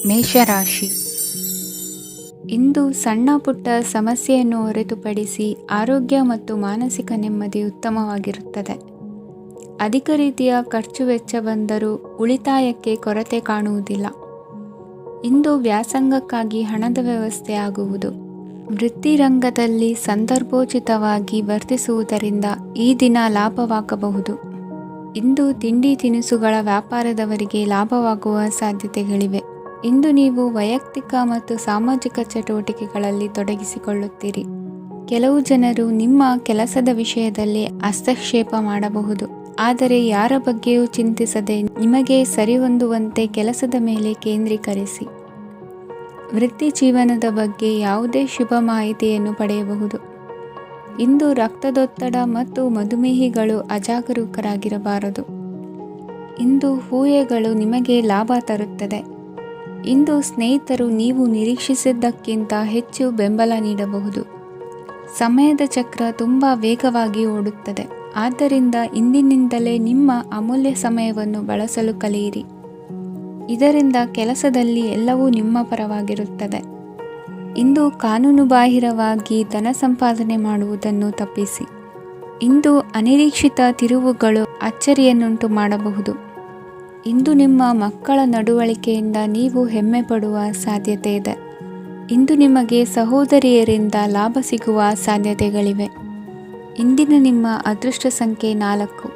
ಮೇಷರಾಶಿ. ಇಂದು ಸಣ್ಣ ಪುಟ್ಟ ಸಮಸ್ಯೆಯನ್ನು ಹೊರತುಪಡಿಸಿ ಆರೋಗ್ಯ ಮತ್ತು ಮಾನಸಿಕ ನೆಮ್ಮದಿ ಉತ್ತಮವಾಗಿರುತ್ತದೆ. ಅಧಿಕ ರೀತಿಯ ಖರ್ಚು ವೆಚ್ಚ ಬಂದರೂ ಉಳಿತಾಯಕ್ಕೆ ಕೊರತೆ ಕಾಣುವುದಿಲ್ಲ. ಇಂದು ವ್ಯಾಸಂಗಕ್ಕಾಗಿ ಹಣದ ವ್ಯವಸ್ಥೆ ಆಗುವುದು. ವೃತ್ತಿರಂಗದಲ್ಲಿ ಸಂದರ್ಭೋಚಿತವಾಗಿ ವರ್ತಿಸುವುದರಿಂದ ಈ ದಿನ ಲಾಭವಾಗಬಹುದು. ಇಂದು ತಿಂಡಿ ತಿನಿಸುಗಳ ವ್ಯಾಪಾರದವರಿಗೆ ಲಾಭವಾಗುವ ಸಾಧ್ಯತೆಗಳಿವೆ. ಇಂದು ನೀವು ವೈಯಕ್ತಿಕ ಮತ್ತು ಸಾಮಾಜಿಕ ಚಟುವಟಿಕೆಗಳಲ್ಲಿ ತೊಡಗಿಸಿಕೊಳ್ಳುತ್ತೀರಿ. ಕೆಲವು ಜನರು ನಿಮ್ಮ ಕೆಲಸದ ವಿಷಯದಲ್ಲಿ ಹಸ್ತಕ್ಷೇಪ ಮಾಡಬಹುದು, ಆದರೆ ಯಾರ ಬಗ್ಗೆಯೂ ಚಿಂತಿಸದೆ ನಿಮಗೆ ಸರಿಹೊಂದುವಂತೆ ಕೆಲಸದ ಮೇಲೆ ಕೇಂದ್ರೀಕರಿಸಿ. ವೃತ್ತಿ ಜೀವನದ ಬಗ್ಗೆ ಯಾವುದೇ ಶುಭ ಮಾಹಿತಿಯನ್ನು ಪಡೆಯಬಹುದು. ಇಂದು ರಕ್ತದೊತ್ತಡ ಮತ್ತು ಮಧುಮೇಹಿಗಳು ಅಜಾಗರೂಕರಾಗಿರಬಾರದು. ಇಂದು ಊಹೆಗಳು ನಿಮಗೆ ಲಾಭ ತರುತ್ತದೆ. ಇಂದು ಸ್ನೇಹಿತರು ನೀವು ನಿರೀಕ್ಷಿಸಿದ್ದಕ್ಕಿಂತ ಹೆಚ್ಚು ಬೆಂಬಲ ನೀಡಬಹುದು. ಸಮಯದ ಚಕ್ರ ತುಂಬ ವೇಗವಾಗಿ ಓಡುತ್ತದೆ, ಆದ್ದರಿಂದ ಇಂದಿನಿಂದಲೇ ನಿಮ್ಮ ಅಮೂಲ್ಯ ಸಮಯವನ್ನು ಬಳಸಲು ಕಲಿಯಿರಿ. ಇದರಿಂದ ಕೆಲಸದಲ್ಲಿ ಎಲ್ಲವೂ ನಿಮ್ಮ ಪರವಾಗಿರುತ್ತದೆ. ಇಂದು ಕಾನೂನುಬಾಹಿರವಾಗಿ ಧನ ಸಂಪಾದನೆ ಮಾಡುವುದನ್ನು ತಪ್ಪಿಸಿ. ಇಂದು ಅನಿರೀಕ್ಷಿತ ತಿರುವುಗಳು ಅಚ್ಚರಿಯನ್ನುಂಟು ಮಾಡಬಹುದು. ಇಂದು ನಿಮ್ಮ ಮಕ್ಕಳ ನಡವಳಿಕೆಯಿಂದ ನೀವು ಹೆಮ್ಮೆ ಪಡುವ ಸಾಧ್ಯತೆ ಇದೆ. ಇಂದು ನಿಮಗೆ ಸಹೋದರಿಯರಿಂದ ಲಾಭ ಸಿಗುವ ಸಾಧ್ಯತೆಗಳಿವೆ. ಇಂದಿನ ನಿಮ್ಮ ಅದೃಷ್ಟ ಸಂಖ್ಯೆ 4.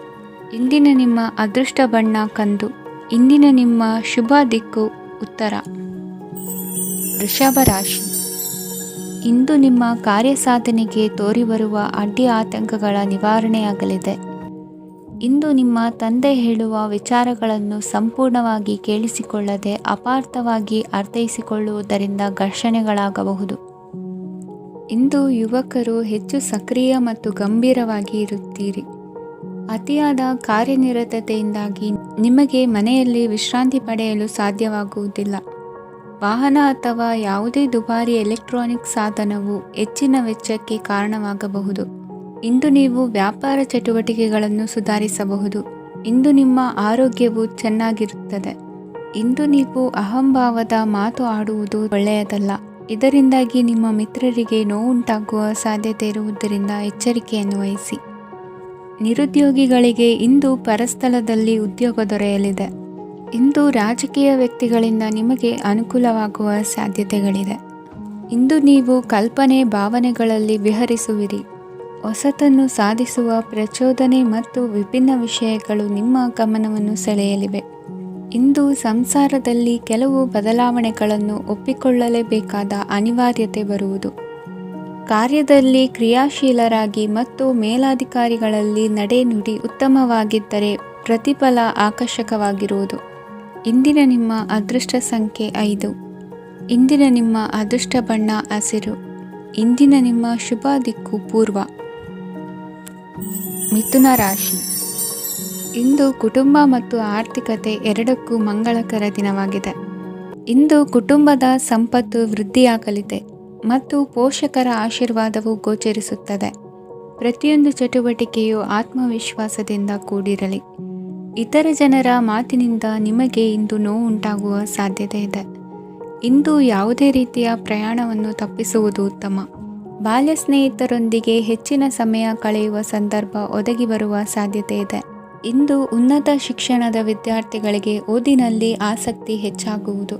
ಇಂದಿನ ನಿಮ್ಮ ಅದೃಷ್ಟ ಬಣ್ಣ ಕಂದು. ಇಂದಿನ ನಿಮ್ಮ ಶುಭ ದಿಕ್ಕು ಉತ್ತರ. ವೃಷಭ ರಾಶಿ. ಇಂದು ನಿಮ್ಮ ಕಾರ್ಯಸಾಧನೆಗೆ ತೋರಿಬರುವ ಅಡ್ಡಿ ಆತಂಕಗಳ ನಿವಾರಣೆಯಾಗಲಿದೆ. ಇಂದು ನಿಮ್ಮ ತಂದೆ ಹೇಳುವ ವಿಚಾರಗಳನ್ನು ಸಂಪೂರ್ಣವಾಗಿ ಕೇಳಿಸಿಕೊಳ್ಳದೆ ಅಪಾರ್ಥವಾಗಿ ಅರ್ಥೈಸಿಕೊಳ್ಳುವುದರಿಂದ ಘರ್ಷಣೆಗಳಾಗಬಹುದು. ಇಂದು ಯುವಕರು ಹೆಚ್ಚು ಸಕ್ರಿಯ ಮತ್ತು ಗಂಭೀರವಾಗಿ ಇರುತ್ತೀರಿ. ಅತಿಯಾದ ಕಾರ್ಯನಿರತತೆಯಿಂದಾಗಿ ನಿಮಗೆ ಮನೆಯಲ್ಲಿ ವಿಶ್ರಾಂತಿ ಪಡೆಯಲು ಸಾಧ್ಯವಾಗುವುದಿಲ್ಲ. ವಾಹನ ಅಥವಾ ಯಾವುದೇ ದುಬಾರಿ ಎಲೆಕ್ಟ್ರಾನಿಕ್ ಸಾಧನವು ಹೆಚ್ಚಿನ ವೆಚ್ಚಕ್ಕೆ ಕಾರಣವಾಗಬಹುದು. ಇಂದು ನೀವು ವ್ಯಾಪಾರ ಚಟುವಟಿಕೆಗಳನ್ನು ಸುಧಾರಿಸಬಹುದು. ಇಂದು ನಿಮ್ಮ ಆರೋಗ್ಯವು ಚೆನ್ನಾಗಿರುತ್ತದೆ. ಇಂದು ನೀವು ಅಹಂಭಾವದ ಮಾತು ಆಡುವುದು ಒಳ್ಳೆಯದಲ್ಲ. ಇದರಿಂದಾಗಿ ನಿಮ್ಮ ಮಿತ್ರರಿಗೆ ನೋವುಂಟಾಗುವ ಸಾಧ್ಯತೆ ಇರುವುದರಿಂದ ಎಚ್ಚರಿಕೆಯನ್ನು ವಹಿಸಿ. ನಿರುದ್ಯೋಗಿಗಳಿಗೆ ಇಂದು ಪರಸ್ಥಳದಲ್ಲಿ ಉದ್ಯೋಗ ದೊರೆಯಲಿದೆ. ಇಂದು ರಾಜಕೀಯ ವ್ಯಕ್ತಿಗಳಿಂದ ನಿಮಗೆ ಅನುಕೂಲವಾಗುವ ಸಾಧ್ಯತೆಗಳಿದೆ. ಇಂದು ನೀವು ಕಲ್ಪನೆ ಭಾವನೆಗಳಲ್ಲಿ ವಿಹರಿಸುವಿರಿ. ಹೊಸತನ್ನು ಸಾಧಿಸುವ ಪ್ರಚೋದನೆ ಮತ್ತು ವಿಭಿನ್ನ ವಿಷಯಗಳು ನಿಮ್ಮ ಗಮನವನ್ನು ಸೆಳೆಯಲಿವೆ. ಇಂದು ಸಂಸಾರದಲ್ಲಿ ಕೆಲವು ಬದಲಾವಣೆಗಳನ್ನು ಒಪ್ಪಿಕೊಳ್ಳಲೇಬೇಕಾದ ಅನಿವಾರ್ಯತೆ ಬರುವುದು. ಕಾರ್ಯದಲ್ಲಿ ಕ್ರಿಯಾಶೀಲರಾಗಿ ಮತ್ತು ಮೇಲಾಧಿಕಾರಿಗಳಲ್ಲಿ ನಡೆನುಡಿ ಉತ್ತಮವಾಗಿದ್ದರೆ ಪ್ರತಿಫಲ ಆಕರ್ಷಕವಾಗಿರುವುದು. ಇಂದಿನ ನಿಮ್ಮ ಅದೃಷ್ಟ ಸಂಖ್ಯೆ 5. ಇಂದಿನ ನಿಮ್ಮ ಅದೃಷ್ಟ ಬಣ್ಣ ಹಸಿರು. ಇಂದಿನ ನಿಮ್ಮ ಶುಭ ದಿಕ್ಕು ಪೂರ್ವ. ಮಿಥುನ ರಾಶಿ. ಇಂದು ಕುಟುಂಬ ಮತ್ತು ಆರ್ಥಿಕತೆ ಎರಡಕ್ಕೂ ಮಂಗಳಕರ ದಿನವಾಗಿದೆ. ಇಂದು ಕುಟುಂಬದ ಸಂಪತ್ತು ವೃದ್ಧಿಯಾಗಲಿದೆ ಮತ್ತು ಪೋಷಕರ ಆಶೀರ್ವಾದವು ಗೋಚರಿಸುತ್ತದೆ. ಪ್ರತಿಯೊಂದು ಚಟುವಟಿಕೆಯು ಆತ್ಮವಿಶ್ವಾಸದಿಂದ ಕೂಡಿರಲಿ. ಇತರ ಜನರ ಮಾತಿನಿಂದ ನಿಮಗೆ ಇಂದು ನೋವುಂಟಾಗುವ ಸಾಧ್ಯತೆ ಇದೆ. ಇಂದು ಯಾವುದೇ ರೀತಿಯ ಪ್ರಯಾಣವನ್ನು ತಪ್ಪಿಸುವುದು ಉತ್ತಮ. ಬಾಲ್ಯ ಸ್ನೇಹಿತರೊಂದಿಗೆ ಹೆಚ್ಚಿನ ಸಮಯ ಕಳೆಯುವ ಸಂದರ್ಭ ಒದಗಿ ಬರುವ ಸಾಧ್ಯತೆ ಇದೆ. ಇಂದು ಉನ್ನತ ಶಿಕ್ಷಣದ ವಿದ್ಯಾರ್ಥಿಗಳಿಗೆ ಓದಿನಲ್ಲಿ ಆಸಕ್ತಿ ಹೆಚ್ಚಾಗುವುದು.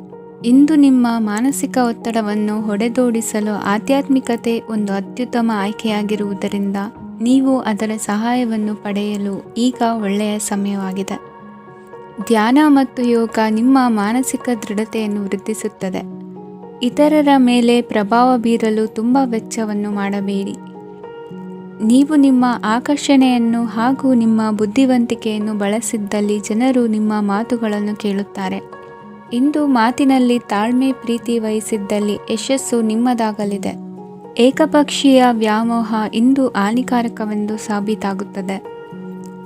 ಇಂದು ನಿಮ್ಮ ಮಾನಸಿಕ ಒತ್ತಡವನ್ನು ಹೊಡೆದೋಡಿಸಲು ಆಧ್ಯಾತ್ಮಿಕತೆ ಒಂದು ಅತ್ಯುತ್ತಮ ಆಯ್ಕೆಯಾಗಿರುವುದರಿಂದ ನೀವು ಅದರ ಸಹಾಯವನ್ನು ಪಡೆಯಲು ಈಗ ಒಳ್ಳೆಯ ಸಮಯವಾಗಿದೆ. ಧ್ಯಾನ ಮತ್ತು ಯೋಗ ನಿಮ್ಮ ಮಾನಸಿಕ ದೃಢತೆಯನ್ನು ವೃದ್ಧಿಸುತ್ತದೆ. ಇತರರ ಮೇಲೆ ಪ್ರಭಾವ ಬೀರಲು ತುಂಬ ವೆಚ್ಚವನ್ನು ಮಾಡಬೇಡಿ. ನೀವು ನಿಮ್ಮ ಆಕರ್ಷಣೆಯನ್ನು ಹಾಗೂ ನಿಮ್ಮ ಬುದ್ಧಿವಂತಿಕೆಯನ್ನು ಬಳಸಿದ್ದಲ್ಲಿ ಜನರು ನಿಮ್ಮ ಮಾತುಗಳನ್ನು ಕೇಳುತ್ತಾರೆ. ಇಂದು ಮಾತಿನಲ್ಲಿ ತಾಳ್ಮೆ ಪ್ರೀತಿ ವಹಿಸಿದ್ದಲ್ಲಿ ಯಶಸ್ಸು ನಿಮ್ಮದಾಗಲಿದೆ. ಏಕಪಕ್ಷೀಯ ವ್ಯಾಮೋಹ ಇಂದು ಹಾನಿಕಾರಕವೆಂದು ಸಾಬೀತಾಗುತ್ತದೆ.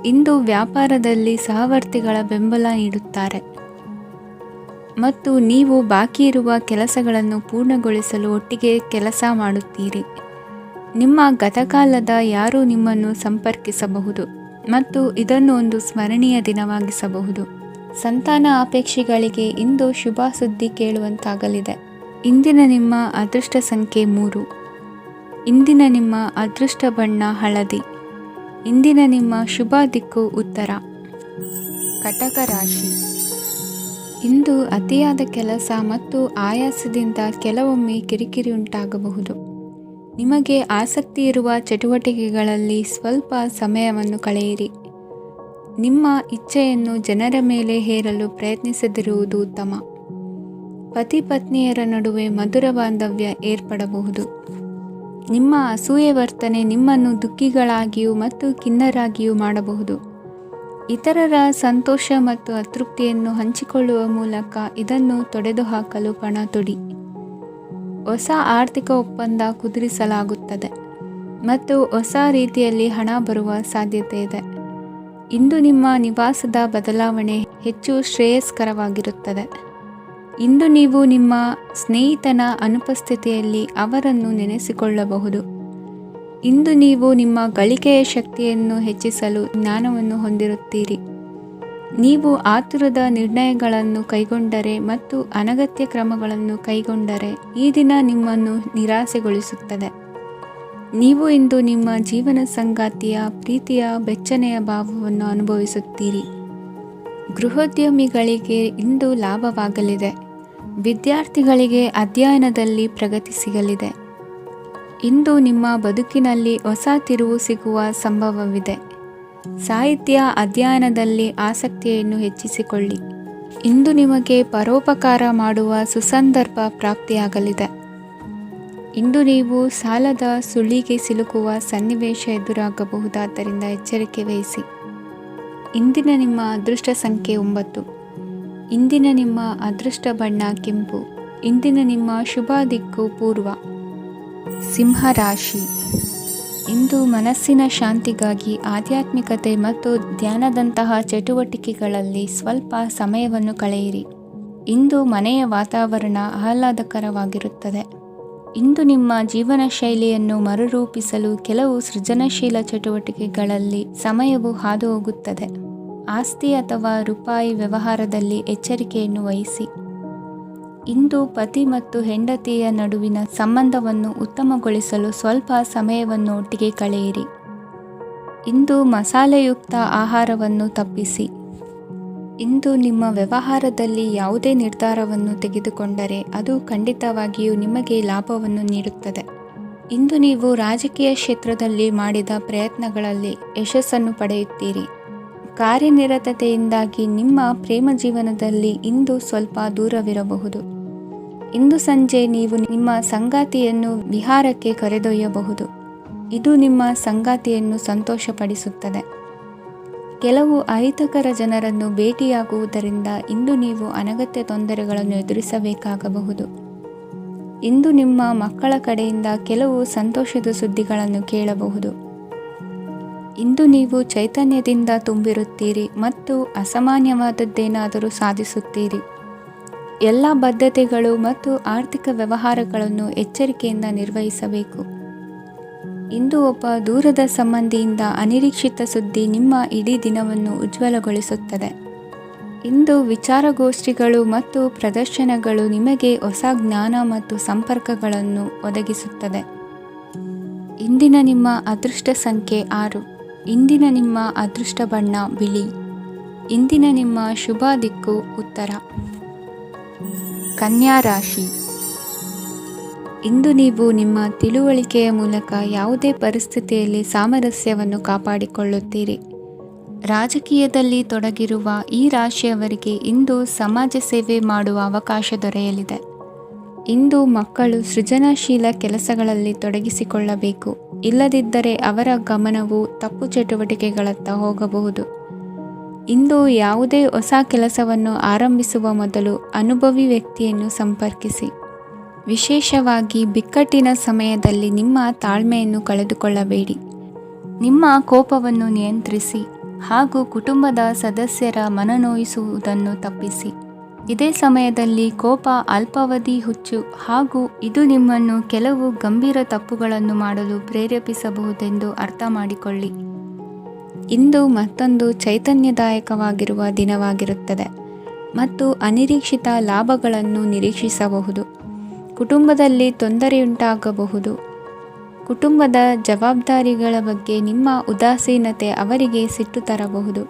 ಇಂದು ವ್ಯಾಪಾರದಲ್ಲಿ ಸಹವರ್ತಿಗಳ ಬೆಂಬಲ ನೀಡುತ್ತಾರೆ ಮತ್ತು ನೀವು ಬಾಕಿ ಇರುವ ಕೆಲಸಗಳನ್ನು ಪೂರ್ಣಗೊಳಿಸಲು ಒಟ್ಟಿಗೆ ಕೆಲಸ ಮಾಡುತ್ತೀರಿ. ನಿಮ್ಮ ಗತಕಾಲದ ಯಾರೂ ನಿಮ್ಮನ್ನು ಸಂಪರ್ಕಿಸಬಹುದು ಮತ್ತು ಇದನ್ನು ಒಂದು ಸ್ಮರಣೀಯ ದಿನವಾಗಿಸಬಹುದು. ಸಂತಾನ ಅಪೇಕ್ಷೆಗಳಿಗೆ ಇಂದು ಶುಭ ಸುದ್ದಿ ಕೇಳುವಂತಾಗಲಿದೆ. ಇಂದಿನ ನಿಮ್ಮ ಅದೃಷ್ಟ ಸಂಖ್ಯೆ 3. ಇಂದಿನ ನಿಮ್ಮ ಅದೃಷ್ಟ ಬಣ್ಣ ಹಳದಿ. ಇಂದಿನ ನಿಮ್ಮ ಶುಭ ದಿಕ್ಕು ಉತ್ತರ. ಕಟಕ ರಾಶಿ. ಇಂದು ಅತಿಯಾದ ಕೆಲಸ ಮತ್ತು ಆಯಾಸದಿಂದ ಕೆಲವೊಮ್ಮೆ ಕಿರಿಕಿರಿ ಉಂಟಾಗಬಹುದು. ನಿಮಗೆ ಆಸಕ್ತಿ ಇರುವ ಚಟುವಟಿಕೆಗಳಲ್ಲಿ ಸ್ವಲ್ಪ ಸಮಯವನ್ನು ಕಳೆಯಿರಿ. ನಿಮ್ಮ ಇಚ್ಛೆಯನ್ನು ಜನರ ಮೇಲೆ ಹೇರಲು ಪ್ರಯತ್ನಿಸದಿರುವುದು ಉತ್ತಮ. ಪತಿ ಪತ್ನಿಯರ ನಡುವೆ ಮಧುರ ಬಾಂಧವ್ಯ ಏರ್ಪಡಬಹುದು. ನಿಮ್ಮ ಅಸೂಯೆ ವರ್ತನೆ ನಿಮ್ಮನ್ನು ದುಃಖಿಗಳಾಗಿಯೂ ಮತ್ತು ಖಿನ್ನರಾಗಿಯೂ ಮಾಡಬಹುದು. ಇತರರ ಸಂತೋಷ ಮತ್ತು ಅತೃಪ್ತಿಯನ್ನು ಹಂಚಿಕೊಳ್ಳುವ ಮೂಲಕ ಇದನ್ನು ತೊಡೆದುಹಾಕಲು ಪಣ ತೊಡಿ. ಹೊಸ ಆರ್ಥಿಕ ಒಪ್ಪಂದ ಕುದುರಿಸಲಾಗುತ್ತದೆ ಮತ್ತು ಹೊಸ ರೀತಿಯಲ್ಲಿ ಹಣ ಬರುವ ಸಾಧ್ಯತೆ ಇದೆ. ಇಂದು ನಿಮ್ಮ ನಿವಾಸದ ಬದಲಾವಣೆ ಹೆಚ್ಚು ಶ್ರೇಯಸ್ಕರವಾಗಿರುತ್ತದೆ. ಇಂದು ನೀವು ನಿಮ್ಮ ಸ್ನೇಹಿತನ ಅನುಪಸ್ಥಿತಿಯಲ್ಲಿ ಅವರನ್ನು ನೆನೆಸಿಕೊಳ್ಳಬಹುದು. ಇಂದು ನೀವು ನಿಮ್ಮ ಗಳಿಕೆಯ ಶಕ್ತಿಯನ್ನು ಹೆಚ್ಚಿಸಲು ಜ್ಞಾನವನ್ನು ಹೊಂದಿರುತ್ತೀರಿ. ನೀವು ಆತುರದ ನಿರ್ಣಯಗಳನ್ನು ಕೈಗೊಂಡರೆ ಮತ್ತು ಅನಗತ್ಯ ಕ್ರಮಗಳನ್ನು ಕೈಗೊಂಡರೆ ಈ ದಿನ ನಿಮ್ಮನ್ನು ನಿರಾಸೆಗೊಳಿಸುತ್ತದೆ. ನೀವು ಇಂದು ನಿಮ್ಮ ಜೀವನ ಸಂಗಾತಿಯ ಪ್ರೀತಿಯ ಬೆಚ್ಚನೆಯ ಭಾವವನ್ನು ಅನುಭವಿಸುತ್ತೀರಿ. ಗೃಹೋದ್ಯಮಿಗಳಿಗೆ ಇಂದು ಲಾಭವಾಗಲಿದೆ. ವಿದ್ಯಾರ್ಥಿಗಳಿಗೆ ಅಧ್ಯಯನದಲ್ಲಿ ಪ್ರಗತಿ ಸಿಗಲಿದೆ. ಇಂದು ನಿಮ್ಮ ಬದುಕಿನಲ್ಲಿ ಹೊಸ ತಿರುವು ಸಿಗುವ ಸಂಭವವಿದೆ. ಸಾಹಿತ್ಯ ಅಧ್ಯಯನದಲ್ಲಿ ಆಸಕ್ತಿಯನ್ನು ಹೆಚ್ಚಿಸಿಕೊಳ್ಳಿ. ಇಂದು ನಿಮಗೆ ಪರೋಪಕಾರ ಮಾಡುವ ಸುಸಂದರ್ಭ ಪ್ರಾಪ್ತಿಯಾಗಲಿದೆ. ಇಂದು ನೀವು ಸಾಲದ ಸುಳಿಗೆ ಸಿಲುಕುವ ಸನ್ನಿವೇಶ ಎದುರಾಗಬಹುದಾದ್ದರಿಂದ ಎಚ್ಚರಿಕೆ ವಹಿಸಿ. ಇಂದಿನ ನಿಮ್ಮ ಅದೃಷ್ಟ ಸಂಖ್ಯೆ 9. ಇಂದಿನ ನಿಮ್ಮ ಅದೃಷ್ಟ ಬಣ್ಣ ಕೆಂಪು. ಇಂದಿನ ನಿಮ್ಮ ಶುಭ ದಿಕ್ಕು ಪೂರ್ವ. ಸಿಂಹ ರಾಶಿ. ಇಂದು ಮನಸ್ಸಿನ ಶಾಂತಿಗಾಗಿ ಆಧ್ಯಾತ್ಮಿಕತೆ ಮತ್ತು ಧ್ಯಾನದಂತಹ ಚಟುವಟಿಕೆಗಳಲ್ಲಿ ಸ್ವಲ್ಪ ಸಮಯವನ್ನು ಕಳೆಯಿರಿ. ಇಂದು ಮನೆಯ ವಾತಾವರಣ ಆಹ್ಲಾದಕರವಾಗಿರುತ್ತದೆ. ಇಂದು ನಿಮ್ಮ ಜೀವನ ಶೈಲಿಯನ್ನು ಮರುರೂಪಿಸಲು ಕೆಲವು ಸೃಜನಶೀಲ ಚಟುವಟಿಕೆಗಳಲ್ಲಿ ಸಮಯವು ಹಾದುಹೋಗುತ್ತದೆ. ಆಸ್ತಿ ಅಥವಾ ರೂಪಾಯಿ ವ್ಯವಹಾರದಲ್ಲಿ ಎಚ್ಚರಿಕೆಯನ್ನು ವಹಿಸಿ. ಇಂದು ಪತಿ ಮತ್ತು ಹೆಂಡತಿಯ ನಡುವಿನ ಸಂಬಂಧವನ್ನು ಉತ್ತಮಗೊಳಿಸಲು ಸ್ವಲ್ಪ ಸಮಯವನ್ನು ಒಟ್ಟಿಗೆ ಕಳೆಯಿರಿ. ಇಂದು ಮಸಾಲೆಯುಕ್ತ ಆಹಾರವನ್ನು ತಪ್ಪಿಸಿ. ಇಂದು ನಿಮ್ಮ ವ್ಯವಹಾರದಲ್ಲಿ ಯಾವುದೇ ನಿರ್ಧಾರವನ್ನು ತೆಗೆದುಕೊಂಡರೆ ಅದು ಖಂಡಿತವಾಗಿಯೂ ನಿಮಗೆ ಲಾಭವನ್ನು ನೀಡುತ್ತದೆ. ಇಂದು ನೀವು ರಾಜಕೀಯ ಕ್ಷೇತ್ರದಲ್ಲಿ ಮಾಡಿದ ಪ್ರಯತ್ನಗಳಲ್ಲಿ ಯಶಸ್ಸನ್ನು ಪಡೆಯುತ್ತೀರಿ. ಕಾರ್ಯನಿರತತೆಯಿಂದಾಗಿ ನಿಮ್ಮ ಪ್ರೇಮ ಜೀವನದಲ್ಲಿ ಇಂದು ಸ್ವಲ್ಪ ದೂರವಿರಬಹುದು. ಇಂದು ಸಂಜೆ ನೀವು ನಿಮ್ಮ ಸಂಗಾತಿಯನ್ನು ವಿಹಾರಕ್ಕೆ ಕರೆದೊಯ್ಯಬಹುದು. ಇದು ನಿಮ್ಮ ಸಂಗಾತಿಯನ್ನು ಸಂತೋಷಪಡಿಸುತ್ತದೆ. ಕೆಲವು ಅಹಿತಕರ ಜನರನ್ನು ಭೇಟಿಯಾಗುವುದರಿಂದ ಇಂದು ನೀವು ಅನಗತ್ಯ ತೊಂದರೆಗಳನ್ನು ಎದುರಿಸಬೇಕಾಗಬಹುದು. ಇಂದು ನಿಮ್ಮ ಮಕ್ಕಳ ಕಡೆಯಿಂದ ಕೆಲವು ಸಂತೋಷದ ಸುದ್ದಿಗಳನ್ನು ಕೇಳಬಹುದು. ಇಂದು ನೀವು ಚೈತನ್ಯದಿಂದ ತುಂಬಿರುತ್ತೀರಿ ಮತ್ತು ಅಸಾಮಾನ್ಯವಾದದ್ದೇನಾದರೂ ಸಾಧಿಸುತ್ತೀರಿ. ಎಲ್ಲ ಬದ್ಧತೆಗಳು ಮತ್ತು ಆರ್ಥಿಕ ವ್ಯವಹಾರಗಳನ್ನು ಎಚ್ಚರಿಕೆಯಿಂದ ನಿರ್ವಹಿಸಬೇಕು. ಇಂದು ಒಬ್ಬ ದೂರದ ಸಂಬಂಧಿಯಿಂದ ಅನಿರೀಕ್ಷಿತ ಸುದ್ದಿ ನಿಮ್ಮ ಇಡೀ ದಿನವನ್ನು ಉಜ್ವಲಗೊಳಿಸುತ್ತದೆ. ಇಂದು ವಿಚಾರಗೋಷ್ಠಿಗಳು ಮತ್ತು ಪ್ರದರ್ಶನಗಳು ನಿಮಗೆ ಹೊಸ ಜ್ಞಾನ ಮತ್ತು ಸಂಪರ್ಕಗಳನ್ನು ಒದಗಿಸುತ್ತದೆ. ಇಂದಿನ ನಿಮ್ಮ ಅದೃಷ್ಟ ಸಂಖ್ಯೆ 6. ಇಂದಿನ ನಿಮ್ಮ ಅದೃಷ್ಟ ಬಣ್ಣ ಬಿಳಿ. ಇಂದಿನ ನಿಮ್ಮ ಶುಭ ದಿಕ್ಕು ಉತ್ತರ. ಕನ್ಯಾ ರಾಶಿ. ಇಂದು ನೀವು ನಿಮ್ಮ ತಿಳುವಳಿಕೆಯ ಮೂಲಕ ಯಾವುದೇ ಪರಿಸ್ಥಿತಿಯಲ್ಲಿ ಸಾಮರಸ್ಯವನ್ನು ಕಾಪಾಡಿಕೊಳ್ಳುತ್ತೀರಿ. ರಾಜಕೀಯದಲ್ಲಿ ತೊಡಗಿರುವ ಈ ರಾಶಿಯವರಿಗೆ ಇಂದು ಸಮಾಜ ಸೇವೆ ಮಾಡುವ ಅವಕಾಶ ದೊರೆಯಲಿದೆ. ಇಂದು ಮಕ್ಕಳು ಸೃಜನಶೀಲ ಕೆಲಸಗಳಲ್ಲಿ ತೊಡಗಿಸಿಕೊಳ್ಳಬೇಕು. ಇಲ್ಲದಿದ್ದರೆ ಅವರ ಗಮನವು ತಪ್ಪು ಚಟುವಟಿಕೆಗಳತ್ತ ಹೋಗಬಹುದು. ಇಂದು ಯಾವುದೇ ಹೊಸ ಕೆಲಸವನ್ನು ಆರಂಭಿಸುವ ಮೊದಲು ಅನುಭವಿ ವ್ಯಕ್ತಿಯನ್ನು ಸಂಪರ್ಕಿಸಿ. ವಿಶೇಷವಾಗಿ ಬಿಕ್ಕಟ್ಟಿನ ಸಮಯದಲ್ಲಿ ನಿಮ್ಮ ತಾಳ್ಮೆಯನ್ನು ಕಳೆದುಕೊಳ್ಳಬೇಡಿ. ನಿಮ್ಮ ಕೋಪವನ್ನು ನಿಯಂತ್ರಿಸಿ ಹಾಗೂ ಕುಟುಂಬದ ಸದಸ್ಯರ ಮನನೋಯಿಸುವುದನ್ನು ತಪ್ಪಿಸಿ. ಇದೇ ಸಮಯದಲ್ಲಿ ಕೋಪ ಅಲ್ಪಾವಧಿ ಹುಚ್ಚು ಹಾಗೂ ಇದು ನಿಮ್ಮನ್ನು ಕೆಲವು ಗಂಭೀರ ತಪ್ಪುಗಳನ್ನು ಮಾಡಲು ಪ್ರೇರೇಪಿಸಬಹುದೆಂದು ಅರ್ಥ ಮಾಡಿಕೊಳ್ಳಿ. ಇಂದು ಮತ್ತೊಂದು ಚೈತನ್ಯದಾಯಕವಾಗಿರುವ ದಿನವಾಗಿರುತ್ತದೆ. ಮತ್ತು ಅನಿರೀಕ್ಷಿತ ಲಾಭಗಳನ್ನು ನಿರೀಕ್ಷಿಸಬಹುದು. ಕುಟುಂಬದಲ್ಲಿ ತೊಂದರೆಯುಂಟಾಗಬಹುದು. ಕುಟುಂಬದ ಜವಾಬ್ದಾರಿಗಳ ಬಗ್ಗೆ ನಿಮ್ಮ ಉದಾಸೀನತೆ ಅವರಿಗೆ ಸಿಟ್ಟು ತರಬಹುದು.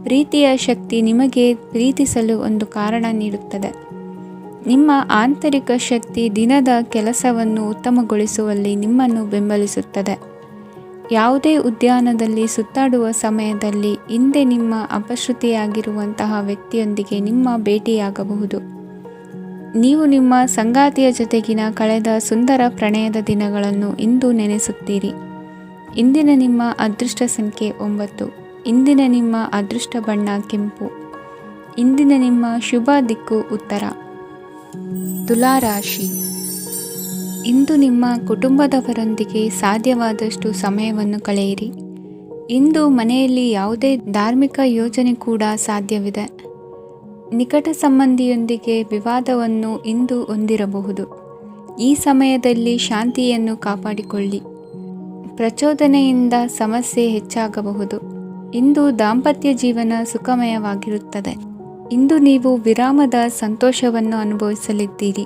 ಪ್ರೀತಿಯ ಶಕ್ತಿ ನಿಮಗೆ ಪ್ರೀತಿಸಲು ಒಂದು ಕಾರಣ ನೀಡುತ್ತದೆ. ನಿಮ್ಮ ಆಂತರಿಕ ಶಕ್ತಿ ದಿನದ ಕೆಲಸವನ್ನು ಉತ್ತಮಗೊಳಿಸುವಲ್ಲಿ ನಿಮ್ಮನ್ನು ಬೆಂಬಲಿಸುತ್ತದೆ. ಯಾವುದೇ ಉದ್ಯಾನದಲ್ಲಿ ಸುತ್ತಾಡುವ ಸಮಯದಲ್ಲಿ ಹಿಂದೆ ನಿಮ್ಮ ಅಪಶ್ರುತಿಯಾಗಿರುವಂತಹ ವ್ಯಕ್ತಿಯೊಂದಿಗೆ ನಿಮ್ಮ ಭೇಟಿಯಾಗಬಹುದು. ನೀವು ನಿಮ್ಮ ಸಂಗಾತಿಯ ಜೊತೆಗಿನ ಕಳೆದ ಸುಂದರ ಪ್ರಣಯದ ದಿನಗಳನ್ನು ಇಂದು ನೆನೆಸುತ್ತೀರಿ. ಇಂದಿನ ನಿಮ್ಮ ಅದೃಷ್ಟ ಸಂಖ್ಯೆ 9. ಇಂದಿನ ನಿಮ್ಮ ಅದೃಷ್ಟ ಬಣ್ಣ ಕೆಂಪು. ಇಂದಿನ ನಿಮ್ಮ ಶುಭ ದಿಕ್ಕು ಉತ್ತರ. ತುಲಾ ರಾಶಿ. ಇಂದು ನಿಮ್ಮ ಕುಟುಂಬದವರೊಂದಿಗೆ ಸಾಧ್ಯವಾದಷ್ಟು ಸಮಯವನ್ನು ಕಳೆಯಿರಿ. ಇಂದು ಮನೆಯಲ್ಲಿ ಯಾವುದೇ ಧಾರ್ಮಿಕ ಯೋಜನೆ ಕೂಡ ಸಾಧ್ಯವಿದೆ. ನಿಕಟ ಸಂಬಂಧಿಯೊಂದಿಗೆ ವಿವಾದವನ್ನು ಇಂದು ಹೊಂದಿರಬಹುದು. ಈ ಸಮಯದಲ್ಲಿ ಶಾಂತಿಯನ್ನು ಕಾಪಾಡಿಕೊಳ್ಳಿ. ಪ್ರಚೋದನೆಯಿಂದ ಸಮಸ್ಯೆ ಹೆಚ್ಚಾಗಬಹುದು. ಇಂದು ದಾಂಪತ್ಯ ಜೀವನ ಸುಖಮಯವಾಗಿರುತ್ತದೆ. ಇಂದು ನೀವು ವಿರಾಮದ ಸಂತೋಷವನ್ನು ಅನುಭವಿಸಲಿದ್ದೀರಿ.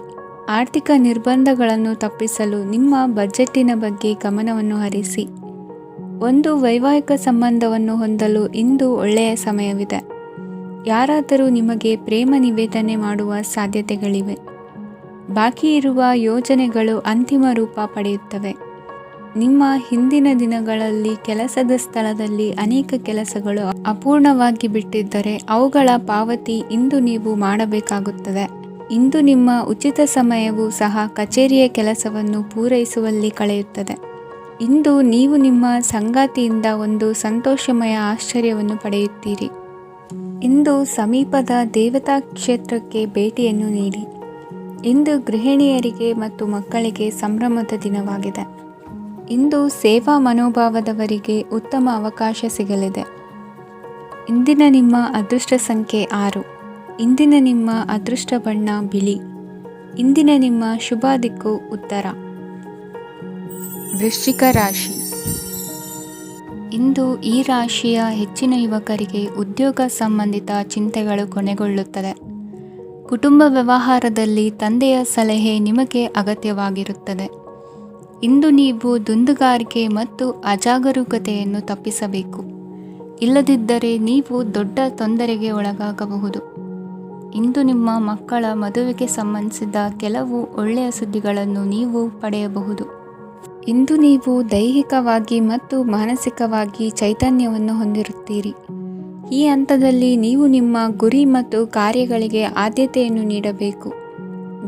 ಆರ್ಥಿಕ ನಿರ್ಬಂಧಗಳನ್ನು ತಪ್ಪಿಸಲು ನಿಮ್ಮ ಬಜೆಟ್ಟಿನ ಬಗ್ಗೆ ಗಮನವನ್ನು ಹರಿಸಿ. ಒಂದು ವೈವಾಹಿಕ ಸಂಬಂಧವನ್ನು ಹೊಂದಲು ಇಂದು ಒಳ್ಳೆಯ ಸಮಯವಿದೆ. ಯಾರಾದರೂ ನಿಮಗೆ ಪ್ರೇಮ ನಿವೇದನೆ ಮಾಡುವ ಸಾಧ್ಯತೆಗಳಿವೆ. ಬಾಕಿ ಇರುವ ಯೋಜನೆಗಳು ಅಂತಿಮ ರೂಪ ಪಡೆಯುತ್ತವೆ. ನಿಮ್ಮ ಹಿಂದಿನ ದಿನಗಳಲ್ಲಿ ಕೆಲಸದ ಸ್ಥಳದಲ್ಲಿ ಅನೇಕ ಕೆಲಸಗಳು ಅಪೂರ್ಣವಾಗಿ ಬಿಟ್ಟಿದ್ದರೆ ಅವುಗಳ ಪಾವತಿ ಇಂದು ನೀವು ಮಾಡಬೇಕಾಗುತ್ತದೆ. ಇಂದು ನಿಮ್ಮ ಉಚಿತ ಸಮಯವೂ ಸಹ ಕಚೇರಿಯ ಕೆಲಸವನ್ನು ಪೂರೈಸುವಲ್ಲಿ ಕಳೆಯುತ್ತದೆ. ಇಂದು ನೀವು ನಿಮ್ಮ ಸಂಗಾತಿಯಿಂದ ಒಂದು ಸಂತೋಷಮಯ ಆಶ್ಚರ್ಯವನ್ನು ಪಡೆಯುತ್ತೀರಿ. ಇಂದು ಸಮೀಪದ ದೇವತಾ ಕ್ಷೇತ್ರಕ್ಕೆ ಭೇಟಿಯನ್ನು ನೀಡಿ. ಇಂದು ಗೃಹಿಣಿಯರಿಗೆ ಮತ್ತು ಮಕ್ಕಳಿಗೆ ಸಂಭ್ರಮದ ದಿನವಾಗಿದೆ. ಇಂದು ಸೇವಾ ಮನೋಭಾವದವರಿಗೆ ಉತ್ತಮ ಅವಕಾಶ ಸಿಗಲಿದೆ. ಇಂದಿನ ನಿಮ್ಮ ಅದೃಷ್ಟ ಸಂಖ್ಯೆ 6. ಇಂದಿನ ನಿಮ್ಮ ಅದೃಷ್ಟ ಬಣ್ಣ ಬಿಳಿ. ಇಂದಿನ ನಿಮ್ಮ ಶುಭ ದಿಕ್ಕು ಉತ್ತರ. ವೃಶ್ಚಿಕ ರಾಶಿ. ಇಂದು ಈ ರಾಶಿಯ ಹೆಚ್ಚಿನ ಯುವಕರಿಗೆ ಉದ್ಯೋಗ ಸಂಬಂಧಿತ ಚಿಂತೆಗಳು ಕೊನೆಗೊಳ್ಳುತ್ತದೆ. ಕುಟುಂಬ ವ್ಯವಹಾರದಲ್ಲಿ ತಂದೆಯ ಸಲಹೆ ನಿಮಗೆ ಅಗತ್ಯವಾಗಿರುತ್ತದೆ. ಇಂದು ನೀವು ದುಂದುಗಾರಿಕೆ ಮತ್ತು ಅಜಾಗರೂಕತೆಯನ್ನು ತಪ್ಪಿಸಬೇಕು. ಇಲ್ಲದಿದ್ದರೆ ನೀವು ದೊಡ್ಡ ತೊಂದರೆಗೆ ಒಳಗಾಗಬಹುದು. ಇಂದು ನಿಮ್ಮ ಮಕ್ಕಳ ಮದುವೆಗೆ ಸಂಬಂಧಿಸಿದ ಕೆಲವು ಒಳ್ಳೆಯ ಸುದ್ದಿಗಳನ್ನು ನೀವು ಪಡೆಯಬಹುದು. ಇಂದು ನೀವು ದೈಹಿಕವಾಗಿ ಮತ್ತು ಮಾನಸಿಕವಾಗಿ ಚೈತನ್ಯವನ್ನು ಹೊಂದಿರುತ್ತೀರಿ. ಈ ಹಂತದಲ್ಲಿ ನೀವು ನಿಮ್ಮ ಗುರಿ ಮತ್ತು ಕಾರ್ಯಗಳಿಗೆ ಆದ್ಯತೆಯನ್ನು ನೀಡಬೇಕು.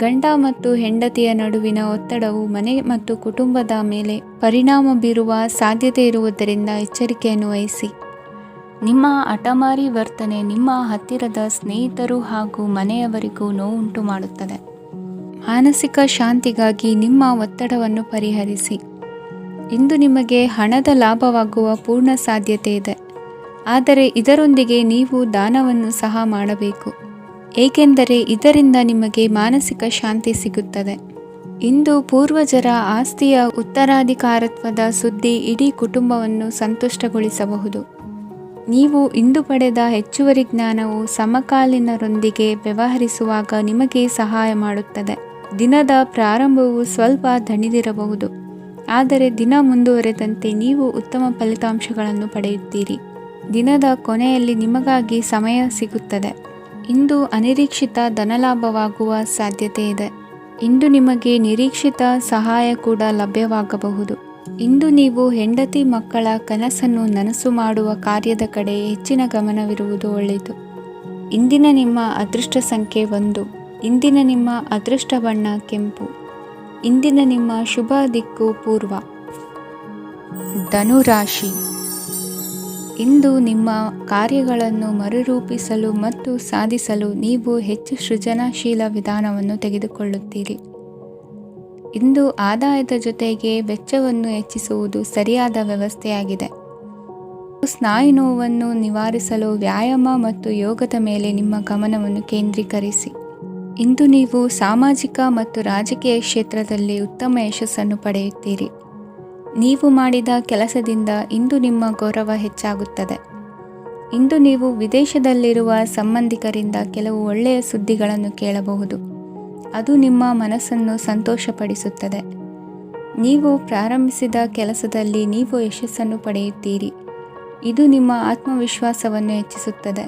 ಗಂಡ ಮತ್ತು ಹೆಂಡತಿಯ ನಡುವಿನ ಒತ್ತಡವು ಮನೆ ಮತ್ತು ಕುಟುಂಬದ ಮೇಲೆ ಪರಿಣಾಮ ಬೀರುವ ಸಾಧ್ಯತೆ ಇರುವುದರಿಂದ ಎಚ್ಚರಿಕೆಯನ್ನು ವಹಿಸಿ. ನಿಮ್ಮ ಹಠಮಾರಿ ವರ್ತನೆ ನಿಮ್ಮ ಹತ್ತಿರದ ಸ್ನೇಹಿತರು ಹಾಗೂ ಮನೆಯವರಿಗೂ ನೋವುಂಟು ಮಾಡುತ್ತದೆ. ಮಾನಸಿಕ ಶಾಂತಿಗಾಗಿ ನಿಮ್ಮ ಒತ್ತಡವನ್ನು ಪರಿಹರಿಸಿ. ಇಂದು ನಿಮಗೆ ಹಣದ ಲಾಭವಾಗುವ ಪೂರ್ಣ ಸಾಧ್ಯತೆ ಇದೆ. ಆದರೆ ಇದರೊಂದಿಗೆ ನೀವು ದಾನವನ್ನು ಸಹ ಮಾಡಬೇಕು, ಏಕೆಂದರೆ ಇದರಿಂದ ನಿಮಗೆ ಮಾನಸಿಕ ಶಾಂತಿ ಸಿಗುತ್ತದೆ. ಇಂದು ಪೂರ್ವಜರ ಆಸ್ತಿಯ ಉತ್ತರಾಧಿಕಾರತ್ವದ ಸುದ್ದಿ ಇಡೀ ಕುಟುಂಬವನ್ನು ಸಂತುಷ್ಟಗೊಳಿಸಬಹುದು. ನೀವು ಇಂದು ಪಡೆದ ಹೆಚ್ಚುವರಿ ಜ್ಞಾನವು ಸಮಕಾಲೀನರೊಂದಿಗೆ ವ್ಯವಹರಿಸುವಾಗ ನಿಮಗೆ ಸಹಾಯ ಮಾಡುತ್ತದೆ. ದಿನದ ಪ್ರಾರಂಭವು ಸ್ವಲ್ಪ ದಣಿದಿರಬಹುದು, ಆದರೆ ದಿನ ಮುಂದುವರೆದಂತೆ ನೀವು ಉತ್ತಮ ಫಲಿತಾಂಶಗಳನ್ನು ಪಡೆಯುತ್ತೀರಿ. ದಿನದ ಕೊನೆಯಲ್ಲಿ ನಿಮಗಾಗಿ ಸಮಯ ಸಿಗುತ್ತದೆ. ಇಂದು ಅನಿರೀಕ್ಷಿತ ಧನಲಾಭವಾಗುವ ಸಾಧ್ಯತೆ ಇದೆ. ಇಂದು ನಿಮಗೆ ನಿರೀಕ್ಷಿತ ಸಹಾಯ ಕೂಡ ಲಭ್ಯವಾಗಬಹುದು. ಇಂದು ನೀವು ಹೆಂಡತಿ ಮಕ್ಕಳ ಕನಸನ್ನು ನನಸು ಮಾಡುವ ಕಾರ್ಯದ ಕಡೆ ಹೆಚ್ಚಿನ ಗಮನವಿರುವುದು ಒಳ್ಳೆಯದು. ಇಂದಿನ ನಿಮ್ಮ ಅದೃಷ್ಟ ಸಂಖ್ಯೆ 1. ಇಂದಿನ ನಿಮ್ಮ ಅದೃಷ್ಟ ಬಣ್ಣ ಕೆಂಪು. ಇಂದಿನ ನಿಮ್ಮ ಶುಭ ದಿಕ್ಕು ಪೂರ್ವ. ಧನುರಾಶಿ. ಇಂದು ನಿಮ್ಮ ಕಾರ್ಯಗಳನ್ನು ಮರುರೂಪಿಸಲು ಮತ್ತು ಸಾಧಿಸಲು ನೀವು ಹೆಚ್ಚು ಸೃಜನಶೀಲ ವಿಧಾನವನ್ನು ತೆಗೆದುಕೊಳ್ಳುತ್ತೀರಿ. ಇಂದು ಆದಾಯದ ಜೊತೆಗೆ ವೆಚ್ಚವನ್ನು ಹೆಚ್ಚಿಸುವುದು ಸರಿಯಾದ ವ್ಯವಸ್ಥೆಯಾಗಿದೆ. ಸ್ನಾಯು ನೋವನ್ನು ನಿವಾರಿಸಲು ವ್ಯಾಯಾಮ ಮತ್ತು ಯೋಗದ ಮೇಲೆ ನಿಮ್ಮ ಗಮನವನ್ನು ಕೇಂದ್ರೀಕರಿಸಿ. ಇಂದು ನೀವು ಸಾಮಾಜಿಕ ಮತ್ತು ರಾಜಕೀಯ ಕ್ಷೇತ್ರದಲ್ಲಿ ಉತ್ತಮ ಯಶಸ್ಸನ್ನು ಪಡೆಯುತ್ತೀರಿ. ನೀವು ಮಾಡಿದ ಕೆಲಸದಿಂದ ಇಂದು ನಿಮ್ಮ ಗೌರವ ಹೆಚ್ಚಾಗುತ್ತದೆ. ಇಂದು ನೀವು ವಿದೇಶದಲ್ಲಿರುವ ಸಂಬಂಧಿಕರಿಂದ ಕೆಲವು ಒಳ್ಳೆಯ ಸುದ್ದಿಗಳನ್ನು ಕೇಳಬಹುದು. ಅದು ನಿಮ್ಮ ಮನಸ್ಸನ್ನು ಸಂತೋಷಪಡಿಸುತ್ತದೆ. ನೀವು ಪ್ರಾರಂಭಿಸಿದ ಕೆಲಸದಲ್ಲಿ ನೀವು ಯಶಸ್ಸನ್ನು ಪಡೆಯುತ್ತೀರಿ. ಇದು ನಿಮ್ಮ ಆತ್ಮವಿಶ್ವಾಸವನ್ನು ಹೆಚ್ಚಿಸುತ್ತದೆ.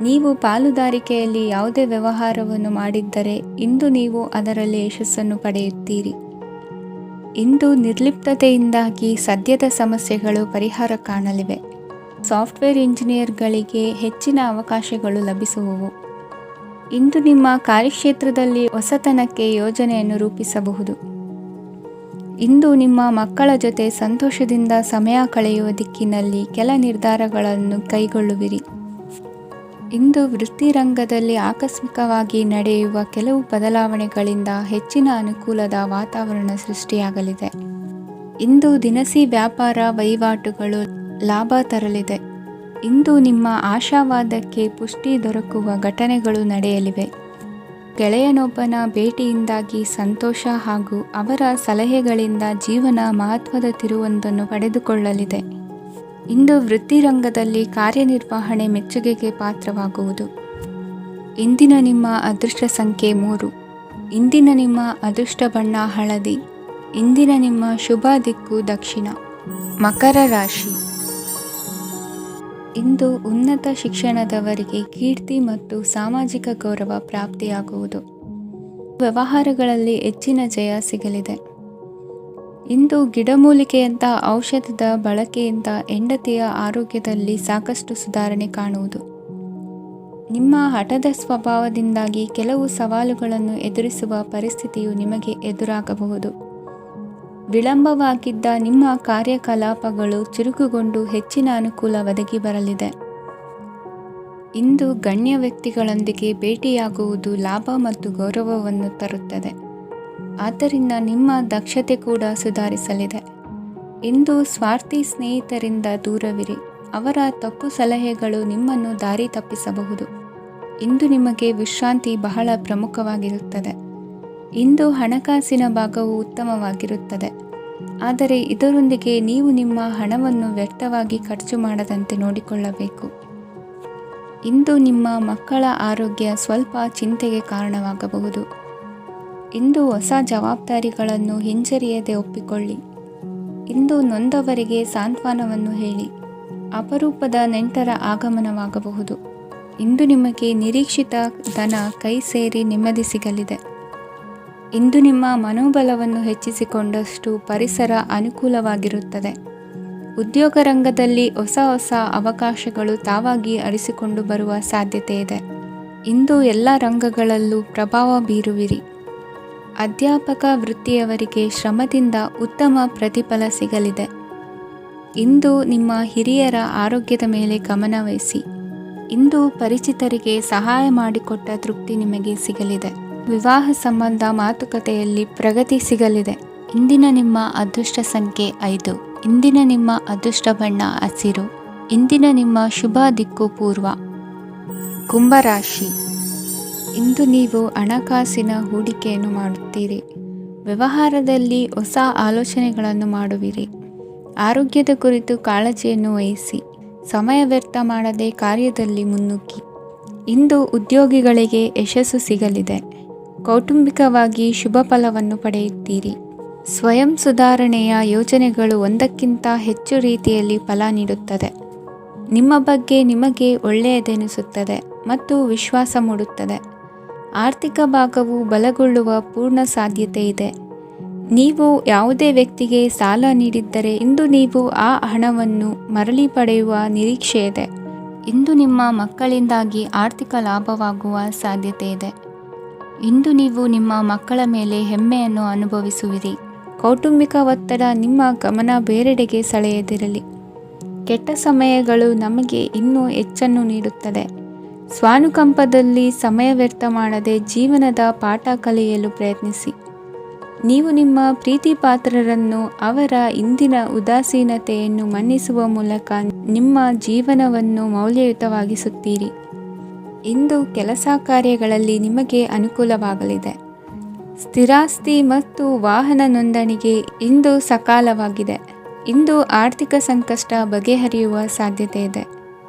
ನೀವು ಪಾಲುದಾರಿಕೆಯಲ್ಲಿ ಯಾವುದೇ ವ್ಯವಹಾರವನ್ನು ಮಾಡಿದ್ದರೆ ಇಂದು ನೀವು ಅದರಲ್ಲಿ ಯಶಸ್ಸನ್ನು ಪಡೆಯುತ್ತೀರಿ. ಇಂದು ನಿರ್ಲಿಪ್ತತೆಯಿಂದಾಗಿ ಸದ್ಯದ ಸಮಸ್ಯೆಗಳು ಪರಿಹಾರ ಕಾಣಲಿವೆ. ಸಾಫ್ಟ್ವೇರ್ ಇಂಜಿನಿಯರ್ಗಳಿಗೆ ಹೆಚ್ಚಿನ ಅವಕಾಶಗಳು ಲಭಿಸುವವು. ಇಂದು ನಿಮ್ಮ ಕಾರ್ಯಕ್ಷೇತ್ರದಲ್ಲಿ ಹೊಸತನಕ್ಕೆ ಯೋಜನೆಯನ್ನು ರೂಪಿಸಬಹುದು. ಇಂದು ನಿಮ್ಮ ಮಕ್ಕಳ ಜೊತೆ ಸಂತೋಷದಿಂದ ಸಮಯ ಕಳೆಯುವ ದಿಕ್ಕಿನಲ್ಲಿ ಕೆಲ ನಿರ್ಧಾರಗಳನ್ನು ಕೈಗೊಳ್ಳುವಿರಿ. ಇಂದು ವೃತ್ತಿರಂಗದಲ್ಲಿ ಆಕಸ್ಮಿಕವಾಗಿ ನಡೆಯುವ ಕೆಲವು ಬದಲಾವಣೆಗಳಿಂದ ಹೆಚ್ಚಿನ ಅನುಕೂಲದ ವಾತಾವರಣ ಸೃಷ್ಟಿಯಾಗಲಿದೆ. ಇಂದು ದಿನಸಿ ವ್ಯಾಪಾರ ವಹಿವಾಟುಗಳು ಲಾಭ ತರಲಿದೆ. ಇಂದು ನಿಮ್ಮ ಆಶಾವಾದಕ್ಕೆ ಪುಷ್ಟಿ ದೊರಕುವ ಘಟನೆಗಳು ನಡೆಯಲಿವೆ. ಗೆಳೆಯನೊಬ್ಬನ ಭೇಟಿಯಿಂದಾಗಿ ಸಂತೋಷ ಹಾಗೂ ಅವರ ಸಲಹೆಗಳಿಂದ ಜೀವನ ಮಹತ್ವದ ತಿರುವೊಂದನ್ನು ಪಡೆದುಕೊಳ್ಳಲಿದೆ. ಇಂದು ವೃತ್ತಿರಂಗದಲ್ಲಿ ಕಾರ್ಯನಿರ್ವಹಣೆ ಮೆಚ್ಚುಗೆಗೆ ಪಾತ್ರವಾಗುವುದು. ಇಂದಿನ ನಿಮ್ಮ ಅದೃಷ್ಟ ಸಂಖ್ಯೆ 3. ಇಂದಿನ ನಿಮ್ಮ ಅದೃಷ್ಟ ಬಣ್ಣ ಹಳದಿ. ಇಂದಿನ ನಿಮ್ಮ ಶುಭ ದಿಕ್ಕು ದಕ್ಷಿಣ. ಮಕರ ರಾಶಿ. ಇಂದು ಉನ್ನತ ಶಿಕ್ಷಣದವರಿಗೆ ಕೀರ್ತಿ ಮತ್ತು ಸಾಮಾಜಿಕ ಗೌರವ ಪ್ರಾಪ್ತಿಯಾಗುವುದು. ವ್ಯವಹಾರಗಳಲ್ಲಿ ಹೆಚ್ಚಿನ ಜಯ ಸಿಗಲಿದೆ. ಇಂದು ಗಿಡಮೂಲಿಕೆಯಂಥ ಔಷಧದ ಬಳಕೆಯಿಂದ ಹೆಂಡತಿಯ ಆರೋಗ್ಯದಲ್ಲಿ ಸಾಕಷ್ಟು ಸುಧಾರಣೆ ಕಾಣುವುದು. ನಿಮ್ಮ ಹಠದ ಸ್ವಭಾವದಿಂದಾಗಿ ಕೆಲವು ಸವಾಲುಗಳನ್ನು ಎದುರಿಸುವ ಪರಿಸ್ಥಿತಿಯು ನಿಮಗೆ ಎದುರಾಗಬಹುದು. ವಿಳಂಬವಾಗಿದ್ದ ನಿಮ್ಮ ಕಾರ್ಯಕಲಾಪಗಳು ಚುರುಕುಗೊಂಡು ಹೆಚ್ಚಿನ ಅನುಕೂಲ ಒದಗಿ ಬರಲಿದೆ. ಇಂದು ಗಣ್ಯ ವ್ಯಕ್ತಿಗಳೊಂದಿಗೆ ಭೇಟಿಯಾಗುವುದು ಲಾಭ ಮತ್ತು ಗೌರವವನ್ನು ತರುತ್ತದೆ. ಆದ್ದರಿಂದ ನಿಮ್ಮ ದಕ್ಷತೆ ಕೂಡ ಸುಧಾರಿಸಲಿದೆ. ಇಂದು ಸ್ವಾರ್ಥಿ ಸ್ನೇಹಿತರಿಂದ ದೂರವಿರಿ. ಅವರ ತಪ್ಪು ಸಲಹೆಗಳು ನಿಮ್ಮನ್ನು ದಾರಿ ತಪ್ಪಿಸಬಹುದು. ಇಂದು ನಿಮಗೆ ವಿಶ್ರಾಂತಿ ಬಹಳ ಪ್ರಮುಖವಾಗಿರುತ್ತದೆ. ಇಂದು ಹಣಕಾಸಿನ ಭಾಗವು ಉತ್ತಮವಾಗಿರುತ್ತದೆ. ಆದರೆ ಇದರೊಂದಿಗೆ ನೀವು ನಿಮ್ಮ ಹಣವನ್ನು ವ್ಯರ್ಥವಾಗಿ ಖರ್ಚು ಮಾಡದಂತೆ ನೋಡಿಕೊಳ್ಳಬೇಕು. ಇಂದು ನಿಮ್ಮ ಮಕ್ಕಳ ಆರೋಗ್ಯ ಸ್ವಲ್ಪ ಚಿಂತೆಗೆ ಕಾರಣವಾಗಬಹುದು. ಇಂದು ಹೊಸ ಜವಾಬ್ದಾರಿಗಳನ್ನು ಹಿಂಜರಿಯದೆ ಒಪ್ಪಿಕೊಳ್ಳಿ. ಇಂದು ನೊಂದವರಿಗೆ ಸಾಂತ್ವನವನ್ನು ಹೇಳಿ. ಅಪರೂಪದ ನೆಂಟರ ಆಗಮನವಾಗಬಹುದು. ಇಂದು ನಿಮಗೆ ನಿರೀಕ್ಷಿತ ಧನ ಕೈ ಸೇರಿ ನೆಮ್ಮದಿ ಸಿಗಲಿದೆ. ಇಂದು ನಿಮ್ಮ ಮನೋಬಲವನ್ನು ಹೆಚ್ಚಿಸಿಕೊಂಡಷ್ಟು ಪರಿಸರ ಅನುಕೂಲವಾಗಿರುತ್ತದೆ. ಉದ್ಯೋಗ ರಂಗದಲ್ಲಿ ಹೊಸ ಅವಕಾಶಗಳು ತಾವಾಗಿ ಅರಿಸಿಕೊಂಡು ಬರುವ ಸಾಧ್ಯತೆ ಇದೆ. ಇಂದು ಎಲ್ಲ ರಂಗಗಳಲ್ಲೂ ಪ್ರಭಾವ ಬೀರುವಿರಿ. ಅಧ್ಯಾಪಕ ವೃತ್ತಿಯವರಿಗೆ ಶ್ರಮದಿಂದ ಉತ್ತಮ ಪ್ರತಿಫಲ ಸಿಗಲಿದೆ. ಇಂದು ನಿಮ್ಮ ಹಿರಿಯರ ಆರೋಗ್ಯದ ಮೇಲೆ ಗಮನವಹಿಸಿ. ಇಂದು ಪರಿಚಿತರಿಗೆ ಸಹಾಯ ಮಾಡಿಕೊಟ್ಟ ತೃಪ್ತಿ ನಿಮಗೆ ಸಿಗಲಿದೆ. ವಿವಾಹ ಸಂಬಂಧ ಮಾತುಕತೆಯಲ್ಲಿ ಪ್ರಗತಿ ಸಿಗಲಿದೆ. ಇಂದಿನ ನಿಮ್ಮ ಅದೃಷ್ಟ ಸಂಖ್ಯೆ 5. ಇಂದಿನ ನಿಮ್ಮ ಅದೃಷ್ಟ ಬಣ್ಣ ಹಸಿರು. ಇಂದಿನ ನಿಮ್ಮ ಶುಭ ದಿಕ್ಕು ಪೂರ್ವ. ಕುಂಭರಾಶಿ. ಇಂದು ನೀವು ಹಣಕಾಸಿನ ಹೂಡಿಕೆಯನ್ನು ಮಾಡುತ್ತೀರಿ. ವ್ಯವಹಾರದಲ್ಲಿ ಹೊಸ ಆಲೋಚನೆಗಳನ್ನು ಮಾಡುವಿರಿ. ಆರೋಗ್ಯದ ಕುರಿತು ಕಾಳಜಿಯನ್ನು ವಹಿಸಿ. ಸಮಯ ವ್ಯರ್ಥ ಮಾಡದೆ ಕಾರ್ಯದಲ್ಲಿ ಮುನ್ನುಗ್ಗಿ. ಇಂದು ಉದ್ಯೋಗಿಗಳಿಗೆ ಯಶಸ್ಸು ಸಿಗಲಿದೆ. ಕೌಟುಂಬಿಕವಾಗಿ ಶುಭ ಫಲವನ್ನು ಪಡೆಯುತ್ತೀರಿ. ಸ್ವಯಂ ಸುಧಾರಣೆಯ ಯೋಜನೆಗಳು ಒಂದಕ್ಕಿಂತ ಹೆಚ್ಚು ರೀತಿಯಲ್ಲಿ ಫಲ ನೀಡುತ್ತದೆ. ನಿಮ್ಮ ಬಗ್ಗೆ ನಿಮಗೆ ಒಳ್ಳೆಯದೆನಿಸುತ್ತದೆ ಮತ್ತು ವಿಶ್ವಾಸ ಮೂಡುತ್ತದೆ. ಆರ್ಥಿಕ ಭಾಗವು ಬಲಗೊಳ್ಳುವ ಪೂರ್ಣ ಸಾಧ್ಯತೆ ಇದೆ. ನೀವು ಯಾವುದೇ ವ್ಯಕ್ತಿಗೆ ಸಾಲ ನೀಡಿದ್ದರೆ ಇಂದು ನೀವು ಆ ಹಣವನ್ನು ಮರಳಿ ಪಡೆಯುವ ನಿರೀಕ್ಷೆ ಇದೆ. ಇಂದು ನಿಮ್ಮ ಮಕ್ಕಳಿಂದಾಗಿ ಆರ್ಥಿಕ ಲಾಭವಾಗುವ ಸಾಧ್ಯತೆ ಇದೆ. ಇಂದು ನೀವು ನಿಮ್ಮ ಮಕ್ಕಳ ಮೇಲೆ ಹೆಮ್ಮೆಯನ್ನು ಅನುಭವಿಸುವಿರಿ. ಕೌಟುಂಬಿಕ ಒತ್ತಡ ನಿಮ್ಮ ಗಮನ ಬೇರೆಡೆಗೆ ಸೆಳೆಯದಿರಲಿ. ಕೆಟ್ಟ ಸಮಯಗಳು ನಮಗೆ ಇನ್ನೂ ಹೆಚ್ಚನ್ನು ನೀಡುತ್ತದೆ. ಸ್ವಾನುಕಂಪದಲ್ಲಿ ಸಮಯ ವ್ಯರ್ಥ ಮಾಡದೆ ಜೀವನದ ಪಾಠ ಕಲಿಯಲು ಪ್ರಯತ್ನಿಸಿ. ನೀವು ನಿಮ್ಮ ಪ್ರೀತಿ ಪಾತ್ರರನ್ನು ಅವರ ಇಂದಿನ ಉದಾಸೀನತೆಯನ್ನು ಮನ್ನಿಸುವ ಮೂಲಕ ನಿಮ್ಮ ಜೀವನವನ್ನು ಮೌಲ್ಯಯುತವಾಗಿಸುತ್ತೀರಿ. ಇಂದು ಕೆಲಸ ಕಾರ್ಯಗಳಲ್ಲಿ ನಿಮಗೆ ಅನುಕೂಲವಾಗಲಿದೆ. ಸ್ಥಿರಾಸ್ತಿ ಮತ್ತು ವಾಹನ ನೋಂದಣಿಗೆ ಇಂದು ಸಕಾಲವಾಗಿದೆ. ಇಂದು ಆರ್ಥಿಕ ಸಂಕಷ್ಟ ಬಗೆಹರಿಯುವ ಸಾಧ್ಯತೆ ಇದೆ.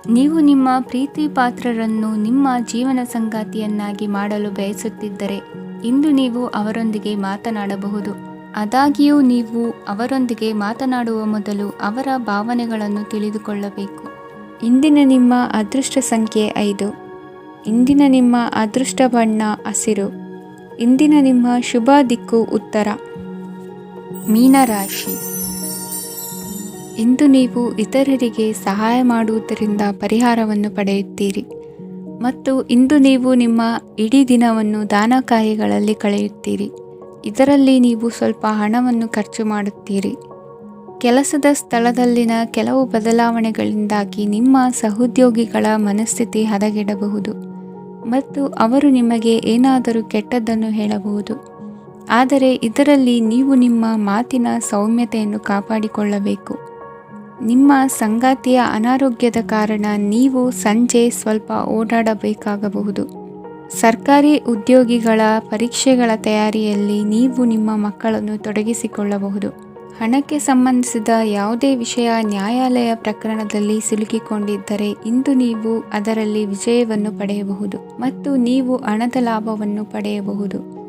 ನೀವು ನಿಮ್ಮ ಪ್ರೀತಿ ಪಾತ್ರರನ್ನು ನಿಮ್ಮ ಜೀವನ ಸಂಗಾತಿಯನ್ನಾಗಿ ಮಾಡಲು ಬಯಸುತ್ತಿದ್ದರೆ ಇಂದು ನೀವು ಅವರೊಂದಿಗೆ ಮಾತನಾಡಬಹುದು. ಆದಾಗ್ಯೂ ನೀವು ಅವರೊಂದಿಗೆ ಮಾತನಾಡುವ ಮೊದಲು ಅವರ ಭಾವನೆಗಳನ್ನು ತಿಳಿದುಕೊಳ್ಳಬೇಕು. ಇಂದಿನ ನಿಮ್ಮ ಅದೃಷ್ಟ ಸಂಖ್ಯೆ 5. ಇಂದಿನ ನಿಮ್ಮ ಅದೃಷ್ಟ ಬಣ್ಣ ಹಸಿರು. ಇಂದಿನ ನಿಮ್ಮ ಶುಭ ದಿಕ್ಕು ಉತ್ತರ. ಮೀನರಾಶಿ. ಇಂದು ನೀವು ಇತರರಿಗೆ ಸಹಾಯ ಮಾಡುವುದರಿಂದ ಪರಿಹಾರವನ್ನು ಪಡೆಯುತ್ತೀರಿ ಮತ್ತು ಇಂದು ನೀವು ನಿಮ್ಮ ಇಡೀ ದಿನವನ್ನು ದಾನ ಕಾರ್ಯಗಳಲ್ಲಿ ಕಳೆಯುತ್ತೀರಿ. ಇದರಲ್ಲಿ ನೀವು ಸ್ವಲ್ಪ ಹಣವನ್ನು ಖರ್ಚು ಮಾಡುತ್ತೀರಿ. ಕೆಲಸದ ಸ್ಥಳದಲ್ಲಿನ ಕೆಲವು ಬದಲಾವಣೆಗಳಿಂದಾಗಿ ನಿಮ್ಮ ಸಹೋದ್ಯೋಗಿಗಳ ಮನಸ್ಥಿತಿ ಹದಗೆಡಬಹುದು ಮತ್ತು ಅವರು ನಿಮಗೆ ಏನಾದರೂ ಕೆಟ್ಟದ್ದನ್ನು ಹೇಳಬಹುದು. ಆದರೆ ಇದರಲ್ಲಿ ನೀವು ನಿಮ್ಮ ಮಾತಿನ ಸೌಮ್ಯತೆಯನ್ನು ಕಾಪಾಡಿಕೊಳ್ಳಬೇಕು. ನಿಮ್ಮ ಸಂಗಾತಿಯ ಅನಾರೋಗ್ಯದ ಕಾರಣ ನೀವು ಸಂಜೆ ಸ್ವಲ್ಪ ಓಡಾಡಬೇಕಾಗಬಹುದು. ಸರ್ಕಾರಿ ಉದ್ಯೋಗಿಗಳ ಪರೀಕ್ಷೆಗಳ ತಯಾರಿಯಲ್ಲಿ ನೀವು ನಿಮ್ಮ ಮಕ್ಕಳನ್ನು ತೊಡಗಿಸಿಕೊಳ್ಳಬಹುದು. ಹಣಕ್ಕೆ ಸಂಬಂಧಿಸಿದ ಯಾವುದೇ ವಿಷಯ ನ್ಯಾಯಾಲಯ ಪ್ರಕರಣದಲ್ಲಿ ಸಿಲುಕಿಕೊಂಡಿದ್ದರೆ ಇಂದು ನೀವು ಅದರಲ್ಲಿ ವಿಜಯವನ್ನು ಪಡೆಯಬಹುದು ಮತ್ತು ನೀವು ಹಣದ ಲಾಭವನ್ನು ಪಡೆಯಬಹುದು.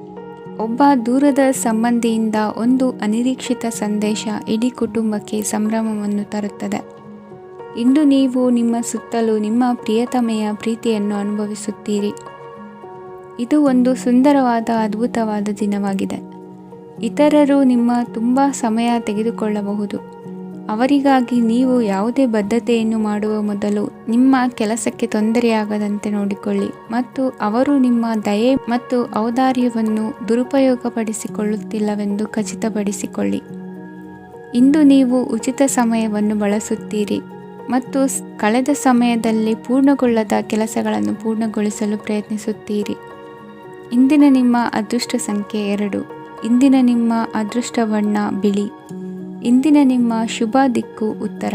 ಒಬ್ಬ ದೂರದ ಸಂಬಂಧಿಯಿಂದ ಒಂದು ಅನಿರೀಕ್ಷಿತ ಸಂದೇಶ ಇಡೀ ಕುಟುಂಬಕ್ಕೆ ಸಂಭ್ರಮವನ್ನು ತರುತ್ತದೆ. ಇಂದು ನೀವು ನಿಮ್ಮ ಸುತ್ತಲೂ ನಿಮ್ಮ ಪ್ರಿಯತಮೆಯ ಪ್ರೀತಿಯನ್ನು ಅನುಭವಿಸುತ್ತೀರಿ. ಇದು ಒಂದು ಸುಂದರವಾದ ಅದ್ಭುತವಾದ ದಿನವಾಗಿದೆ. ಇತರರು ನಿಮ್ಮ ತುಂಬ ಸಮಯ ತೆಗೆದುಕೊಳ್ಳಬಹುದು. ಅವರಿಗಾಗಿ ನೀವು ಯಾವುದೇ ಬದ್ಧತೆಯನ್ನು ಮಾಡುವ ಮೊದಲು ನಿಮ್ಮ ಕೆಲಸಕ್ಕೆ ತೊಂದರೆಯಾಗದಂತೆ ನೋಡಿಕೊಳ್ಳಿ ಮತ್ತು ಅವರು ನಿಮ್ಮ ದಯೆ ಮತ್ತು ಔದಾರ್ಯವನ್ನು ದುರುಪಯೋಗಪಡಿಸಿಕೊಳ್ಳುತ್ತಿಲ್ಲವೆಂದು ಖಚಿತಪಡಿಸಿಕೊಳ್ಳಿ. ಇಂದು ನೀವು ಉಚಿತ ಸಮಯವನ್ನು ಬಳಸುತ್ತೀರಿ ಮತ್ತು ಕಳೆದ ಸಮಯದಲ್ಲಿ ಪೂರ್ಣಗೊಳ್ಳದ ಕೆಲಸಗಳನ್ನು ಪೂರ್ಣಗೊಳಿಸಲು ಪ್ರಯತ್ನಿಸುತ್ತೀರಿ. ಇಂದಿನ ನಿಮ್ಮ ಅದೃಷ್ಟ ಸಂಖ್ಯೆ 2. ಇಂದಿನ ನಿಮ್ಮ ಅದೃಷ್ಟ ಬಣ್ಣ ಬಿಳಿ. ಇಂದಿನ ನಿಮ್ಮ ಶುಭ ದಿಕ್ಕು ಉತ್ತರ.